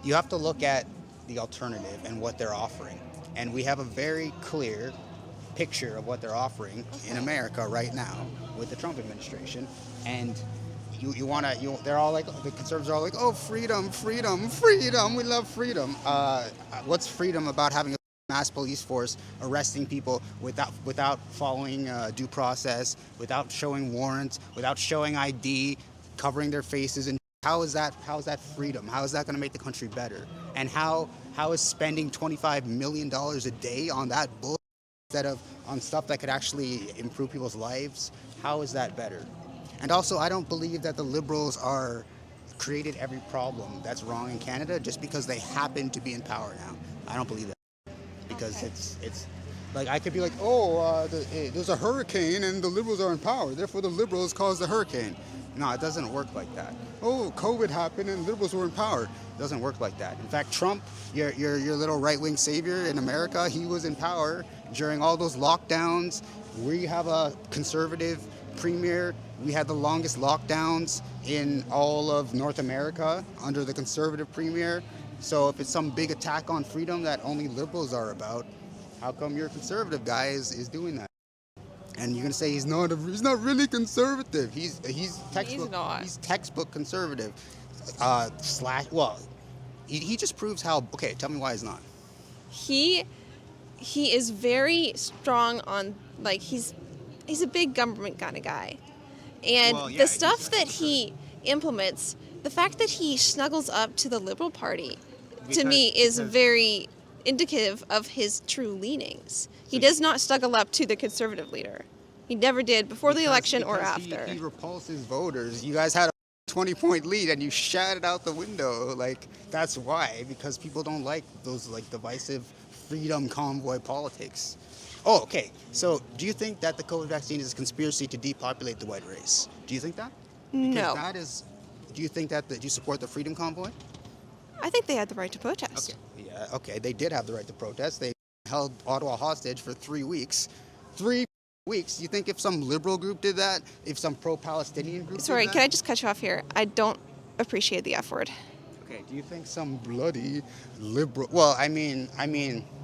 you have to look at the alternative and what they're offering. And we have a very clear picture of what they're offering in America right now with the Trump administration. And they're all like, the conservatives are all like, oh, freedom, freedom, freedom, we love freedom. What's freedom about having a mass police force arresting people without following due process, without showing warrants, without showing ID, covering their faces? And how is that freedom? How is that going to make the country better? And how is spending $25 million a day on that bull instead of on stuff that could actually improve people's lives? How is that better? And also, I don't believe that the liberals are created every problem that's wrong in Canada just because they happen to be in power now. I don't believe that, because it's like, I could be like, oh, there's a hurricane and the liberals are in power, therefore the liberals caused the hurricane. No, it doesn't work like that. Oh, COVID happened and liberals were in power. It doesn't work like that. In fact, Trump, your little right-wing savior in America, he was in power during all those lockdowns. We have a conservative premier. We had the longest lockdowns in all of North America under the conservative premier. So if it's some big attack on freedom that only liberals are about, how come your conservative guy is doing that? And you're gonna say he's not really conservative. He's textbook conservative. He just proves how. Okay, tell me why he's not. He is very strong on, like, he's a big government kind of guy. And the stuff that he implements, the fact that he snuggles up to the Liberal Party, to me, is very indicative of his true leanings. He does not snuggle up to the Conservative leader. He never did before the election or after. He repulses voters. You guys had a 20-point lead and you shot it out the window. Like, that's why, because people don't like those, like, divisive freedom convoy politics. Oh, okay. So do you think that the COVID vaccine is a conspiracy to depopulate the white race? Do you think that? No. Do you think that, do you support the freedom convoy? I think they had the right to protest. Okay. Yeah, okay. They did have the right to protest. They held Ottawa hostage for 3 weeks. 3 weeks. You think if some liberal group did that, if some pro-Palestinian group Sorry, did that? can I just cut you off here? I don't appreciate the F word. Okay, do you think some bloody liberal... Well, I mean,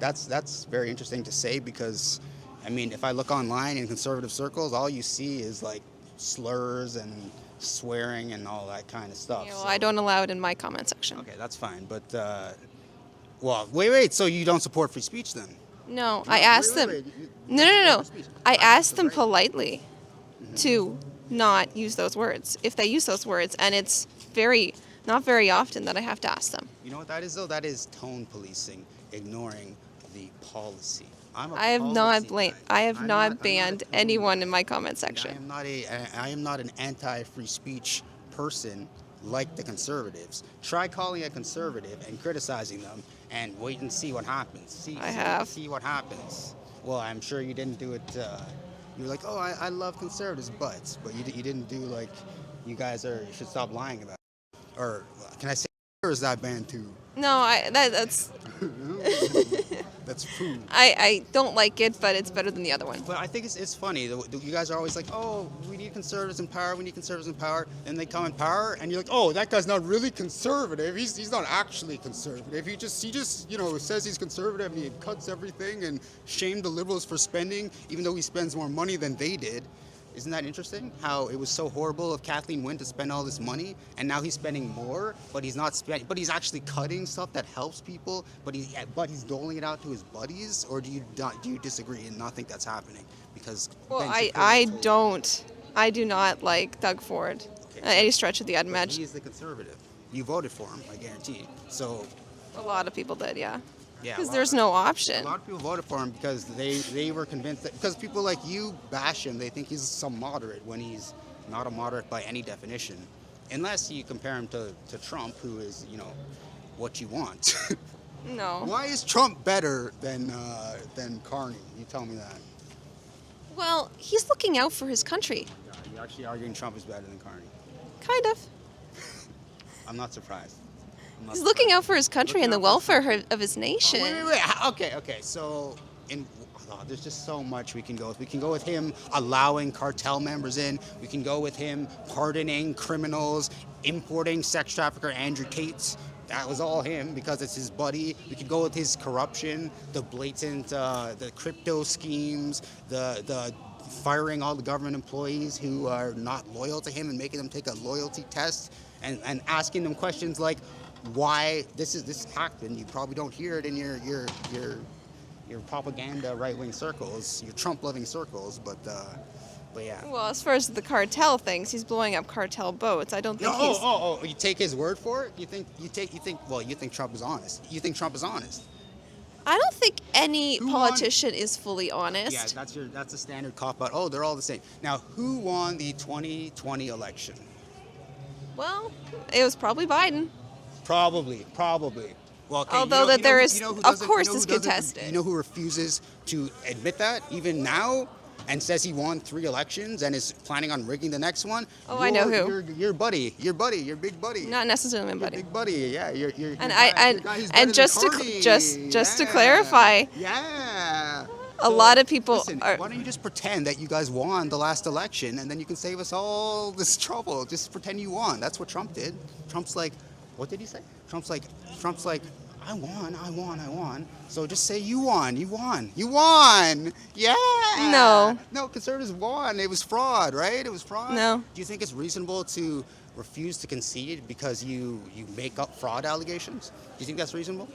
that's very interesting to say, because, I mean, if I look online in conservative circles, all you see is, like, slurs and swearing and all that kind of stuff. Yeah, well, I don't allow it in my comment section. Okay, that's fine, but, well, wait, so you don't support free speech then? No, I asked them... No. I asked them politely to not use those words, if they use those words, and it's not very often that I have to ask them. You know what that is, though? That is tone policing, ignoring the policy. I have not banned anyone in my comment section. I am not an anti-free speech person like the conservatives. Try calling a conservative and criticizing them and wait and see what happens. See what happens. Well, I'm sure you didn't do it. You were like, oh, I love conservatives, but you didn't do, like, you guys should stop lying about it. Or can I say, or is that banned too? No, that's that's food. I don't like it, but it's better than the other one. But I think it's funny. You guys are always like, oh, we need conservatives in power. We need conservatives in power. And they come in power, and you're like, oh, that guy's not really conservative. He's not actually conservative. He just says he's conservative, and he cuts everything and shamed the liberals for spending, even though he spends more money than they did. Isn't that interesting? How it was so horrible of Kathleen Wynne to spend all this money, and now he's spending more, but he's not spending. But he's actually cutting stuff that helps people, but he's doling it out to his buddies. Or do you disagree and not think that's happening? Because I do not like Doug Ford at any stretch of the imagination. He is the conservative. You voted for him, I guarantee. So a lot of people did, yeah. Yeah, because there's no option. A lot of people voted for him because they were convinced that, because people like you bash him, they think he's some moderate when he's not a moderate by any definition, unless you compare him to Trump, who is, what you want. No. Why is Trump better than Carney? You tell me that. Well, he's looking out for his country. Yeah, you're actually arguing Trump is better than Carney. Kind of. I'm not surprised. He's looking out for his country and the welfare of his nation. Wait. Okay. So, there's just so much we can go with. We can go with him allowing cartel members in. We can go with him pardoning criminals, importing sex trafficker Andrew Tate that was all him because it's his buddy. We could go with his corruption, the blatant, the crypto schemes, the firing all the government employees who are not loyal to him and making them take a loyalty test and asking them questions like why this happened. You probably don't hear it in your propaganda right-wing circles, your Trump-loving circles, but yeah. Well, as far as the cartel things, he's blowing up cartel boats. I don't think he's. You take his word for it? You think Trump is honest? You think Trump is honest? I don't think any politician is fully honest. Yeah, that's a standard cop out. Oh, they're all the same. Now, who won the 2020 election? Well, it was probably Biden. Probably. Well, okay, Although of course, is contested. You know who refuses to admit that even now, and says he won 3 elections and is planning on rigging the next one? Oh, I know who. Your buddy, your big buddy. Not necessarily my buddy. Your big buddy, yeah. And just to clarify. Yeah. A lot of people Why don't you just pretend that you guys won the last election, and then you can save us all this trouble? Just pretend you won. That's what Trump did. Trump's like, what did he say? Trump's like, I won. So just say you won. Yeah. No, conservatives won. It was fraud, right? It was fraud. No. Do you think it's reasonable to refuse to concede because you make up fraud allegations? Do you think that's reasonable?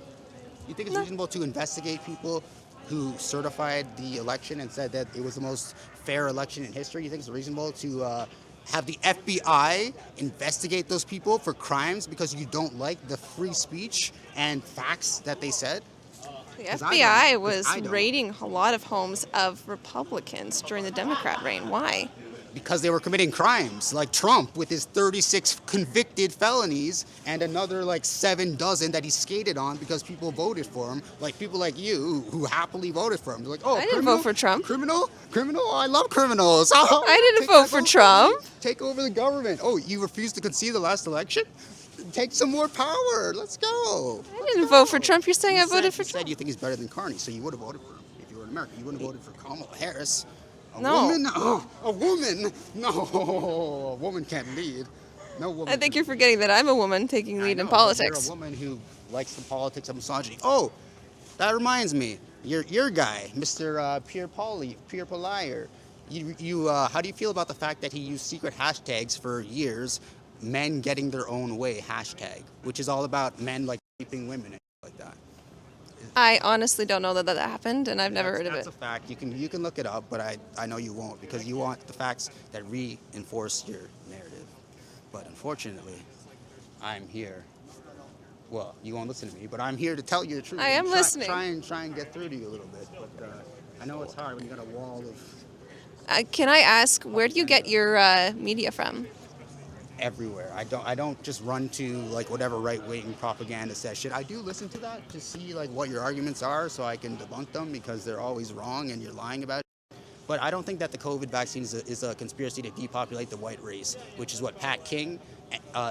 You think it's reasonable to investigate people who certified the election and said that it was the most fair election in history? You think it's reasonable to have the FBI investigate those people for crimes because you don't like the free speech and facts that they said? The FBI was raiding a lot of homes of Republicans during the Democrat reign. Why? Because they were committing crimes, like Trump with his 36 convicted felonies and another like 7 dozen that he skated on because people voted for him. Like people like you who happily voted for him. They're like, oh, I didn't vote for Trump. Criminal? I love criminals. Oh, I didn't vote for Trump. Take over the government. Oh, you refused to concede the last election? Take some more power. Let's go. I didn't vote for Trump. You're saying I voted for Trump. You said you think he's better than Carney, so you would have voted for him if you were in America. You wouldn't have voted for Kamala Harris. No. Woman? Oh, a woman? No, a woman can't lead. No woman. I think you're forgetting that I'm a woman taking lead in politics. You're a woman who likes the politics of misogyny. Oh, that reminds me. Your guy, Mr. Pierre Polier. How do you feel about the fact that he used secret hashtags for years, men getting their own way hashtag, which is all about men like raping women and like that? I honestly don't know that happened, and I've never heard of it. That's a fact. You can look it up, but I know you won't because you want the facts that reinforce your narrative. But unfortunately, I'm here. Well, you won't listen to me, but I'm here to tell you the truth. I am listening. Try and get through to you a little bit, but I know it's hard when you got a wall of. Can I ask, where do you get your media from? Everywhere. I don't just run to like whatever right-wing propaganda says shit. I do listen to that to see like what your arguments are so I can debunk them because they're always wrong and you're lying about it. But I don't think that the COVID vaccine is a conspiracy to depopulate the white race, which is what Pat King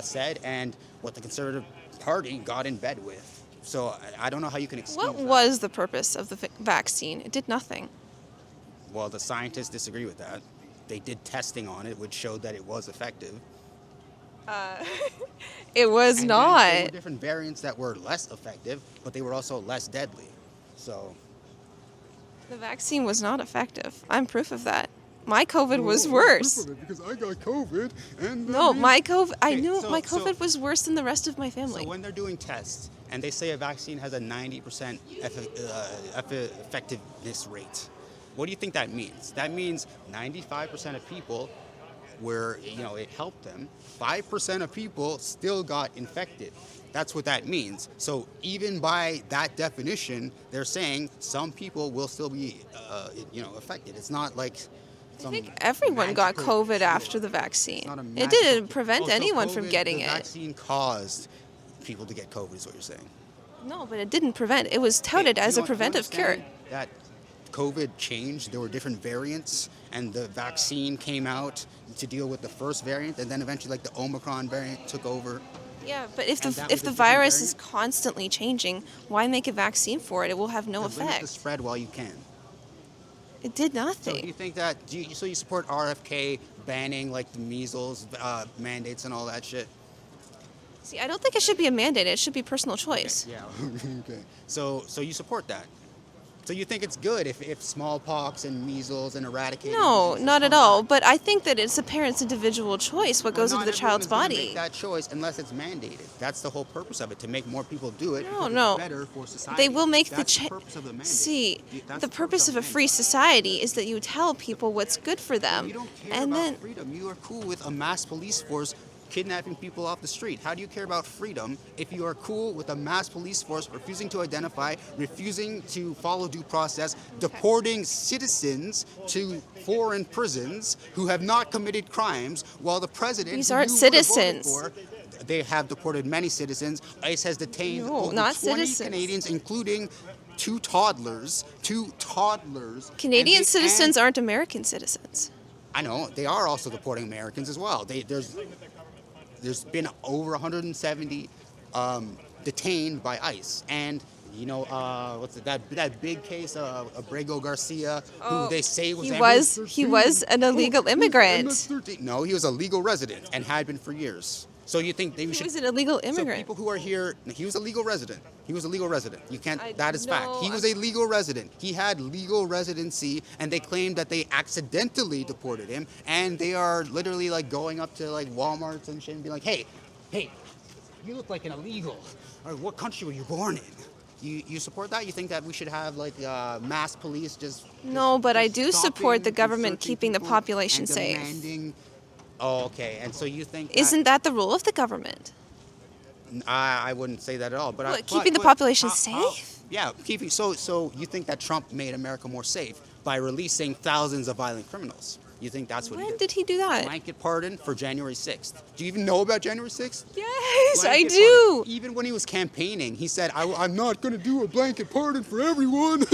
said and what the Conservative Party got in bed with. So I don't know how you can excuse What was the purpose of the vaccine? It did nothing. Well, the scientists disagree with that. They did testing on it, which showed that it was effective. It was not. There were different variants that were less effective, but they were also less deadly. So the vaccine was not effective. I'm proof of that. My COVID was worse. Because I got COVID and no, my COVID. I knew my COVID was worse than the rest of my family. So when they're doing tests and they say a vaccine has a 90% effectiveness rate, what do you think that means? That means 95% of people where it helped them, 5% of people still got infected. That's what that means. So even by that definition, they're saying some people will still be affected. It's not like I think everyone got COVID after the vaccine. It didn't prevent anyone from getting it. The vaccine caused people to get COVID is what you're saying. No, but it didn't prevent. It was touted as a preventive cure. That COVID changed. There were different variants, and the vaccine came out to deal with the first variant, and then eventually, like the Omicron variant took over. Yeah, but if the virus is constantly changing, why make a vaccine for it? It will have no effect. Limit the spread while you can. It did nothing. So do you think that? So you support RFK banning like the measles mandates and all that shit? See, I don't think it should be a mandate. It should be personal choice. Yeah. Okay. So you support that? So you think it's good if smallpox and measles and eradicated? No, diseases not at come all. back? But I think that it's a parent's individual choice what goes Well, into not the everyone child's is gonna body. make that choice unless it's mandated. That's the whole purpose of it, to make more people do it. No, because no. It's better for society. They will make That's the purpose of the mandate. See, That's the purpose of a free society is that you tell people what's good for them. You don't care and about then freedom. You are cool with a mass police force kidnapping people off the street. How do you care about freedom if you are cool with a mass police force refusing to identify, refusing to follow due process, deporting citizens to foreign prisons who have not committed crimes, while the president, These who aren't you would have voted citizens. for, they have deported many citizens. ICE has detained No, over not 20 citizens. Canadians, including two toddlers. Canadian and citizens aren't American citizens. I know they are also deporting Americans as well. There's been over 170 detained by ICE, and what's it, that big case of Abrego Garcia, who they say was he was an illegal immigrant. MS-13. No, he was a legal resident and had been for years. So you think they He should? was an illegal So immigrant. people who are here, he was a legal resident. He was a legal resident. You can't. That is fact. no, He was a legal resident. He had legal residency, and they claimed that they accidentally deported him. And they are literally like going up to like Walmarts and shit and be like, hey, you look like an illegal. Or what country were you born in? You support that? You think that we should have like mass police just? No, but I do stopping support the and government searching keeping the people population and safe. demanding- Oh, okay. And so you think that, Isn't that the role of the government? I wouldn't say that at all. But What, keeping the population safe? Yeah, keeping. So you think that Trump made America more safe by releasing thousands of violent criminals? You think that's what he When did? did he do that? Blanket pardon for January 6th. Do you even know about January 6th? Yes, I Blanket do. pardon. Even when he was campaigning, he said, I'm not going to do a blanket pardon for everyone.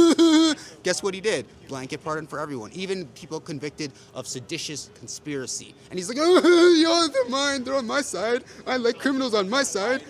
Guess what he did? Blanket pardon for everyone. Even people convicted of seditious conspiracy. And he's like, oh, they're mine. They're on my side. I like criminals on my side.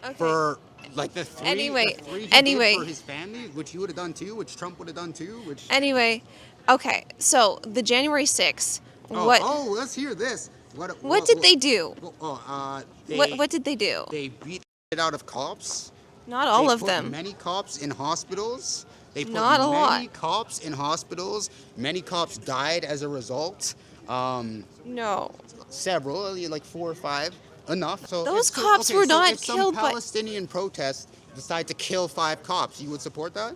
Okay. For like the three, Anyway, the three he anyway. did for his family, which you would have done too, which Trump would have done too, which... Anyway, okay, so the January 6th, Oh, let's hear this. what did they do? What What did they do? They beat it out of cops. Not all They of put them. Many cops in hospitals. They put Not a many lot. cops in hospitals. Many cops died as a result. No. Several, like 4 or 5. Enough. So Those if cops were not if killed some by- Palestinian protests decide to kill 5 cops, you would support that?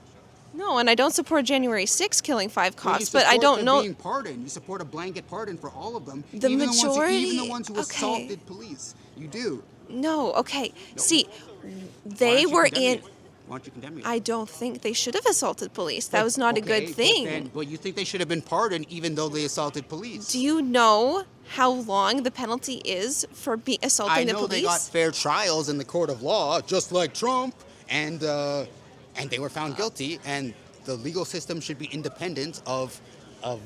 No, and I don't support January 6th killing 5 Well, you cops, but I support don't them know. being pardoned. You support a blanket pardon for all of them. The even majority- even the ones who okay. assaulted police. You do. No, okay. No. See, Why they don't you were condemn in. it? Why don't you condemn it? I don't think they should have assaulted police. That was not a Okay, good thing. But you think they should have been pardoned even though they assaulted police? Do you know how long the penalty is for I assaulting the know police? they got fair trials in the court of law, just like Trump, and they were found guilty. And the legal system should be independent of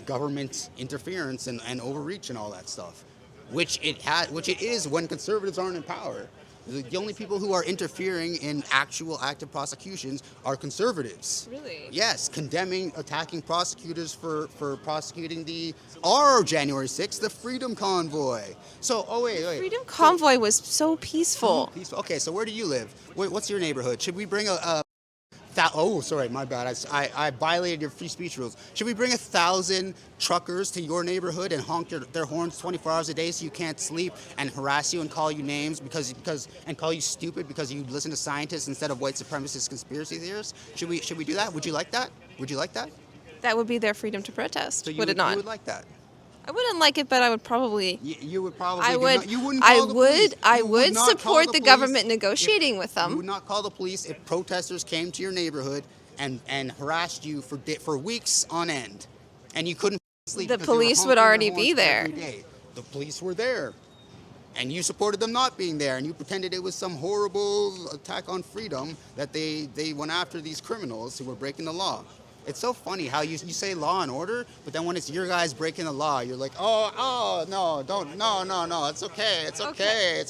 government interference and overreach and all that stuff, which it is when conservatives aren't in power. The only people who are interfering in actual active prosecutions are conservatives. Really? Yes, attacking prosecutors for prosecuting our January 6th, the Freedom Convoy. So, wait. Freedom Convoy was so peaceful. Peaceful. Okay, so where do you live? What's your neighborhood? Should we bring sorry, my bad. I violated your free speech rules. Should we bring 1,000 truckers to your neighborhood and honk their horns 24 hours a day so you can't sleep and harass you and call you names and call you stupid because you listen to scientists instead of white supremacist conspiracy theorists? Should we do that? Would you like that? Would you like that? That would be their freedom to protest, So would it not? You would like that? I wouldn't like it, but I would probably. You would probably. I do would. not- you wouldn't I call the police. would. I You would not call support the police government if- negotiating with You would them. not call the police if protesters came to your neighborhood and harassed you for weeks on end, and you couldn't sleep. The because they were police would honking their already horns be there. every day. The police were there, and you supported them not being there, and you pretended it was some horrible attack on freedom that they went after these criminals who were breaking the law. It's so funny how you say law and order, but then when it's your guys breaking the law, you're like, no, no, it's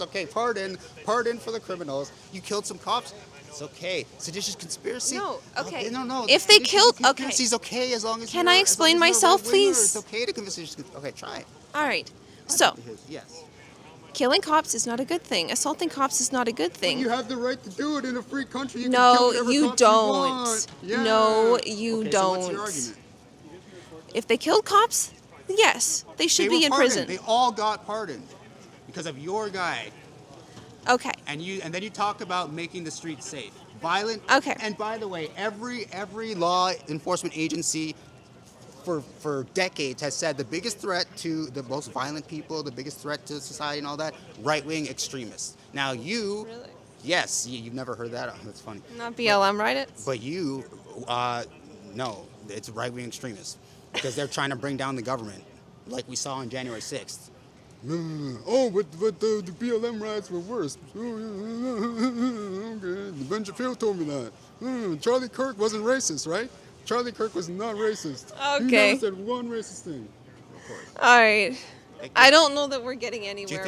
okay, pardon for the criminals. You killed some cops, it's okay. Seditious conspiracy? No, okay. No. If they killed- okay. Conspiracy is okay as long as Can you're- I as explain long as you're a myself, right-winger. please? It's okay to convince. Okay, try it. All right. So, Yes. Killing cops is not a good thing. Assaulting cops is not a good thing. You have the right to do it in a free country. You can No, kill whatever you cops don't. You want. Yeah. No, you okay, don't. So what's your argument? If they killed cops, yes, they should be were in pardoned. prison. They all got pardoned because of your guy. Okay. And then you talk about making the streets safe. Violent. Okay. And by the way, every law enforcement agency for decades has said the biggest threat to the most violent people, the biggest threat to society and all that, right-wing extremists. Now you, Really? yes, you've never heard that? Oh, that's funny. Not BLM riots? But you, no, it's right-wing extremists because they're trying to bring down the government, like we saw on January 6th. Oh, but the BLM riots were worse. Okay, Ben Shapiro told me that. Charlie Kirk wasn't racist, right? Charlie Kirk was not racist. Okay. He never said one racist thing. All right. I don't know that we're getting anywhere.